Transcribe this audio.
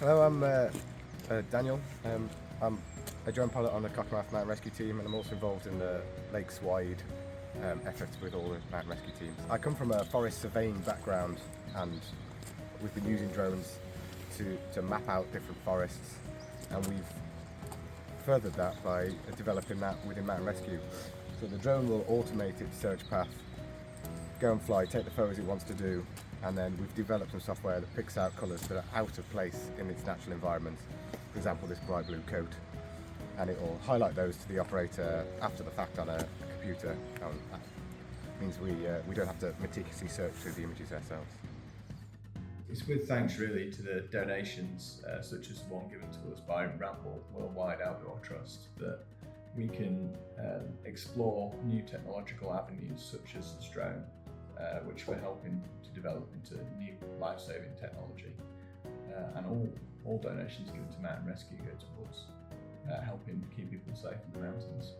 Hello, I'm Daniel. I'm a drone pilot on the Cockermouth Mountain Rescue Team, and I'm also involved in the lakes-wide efforts with all the mountain rescue teams. I come from a forest surveying background, and we've been using drones to map out different forests, and we've furthered that by developing that within mountain rescue. So the drone will automate its search path, go and fly, take the photos it wants to do, and then we've developed some software that picks out colours that are out of place in its natural environment. For example, this bright blue coat, and it will highlight those to the operator after the fact on a computer. That means we don't have to meticulously search through the images ourselves. It's with thanks really to the donations such as the one given to us by Ramble Worldwide Outdoor Trust that we can explore new technological avenues such as this drone, which we're helping to develop into new life-saving technology. And all donations given to mountain rescue go towards helping keep people safe in the mountains.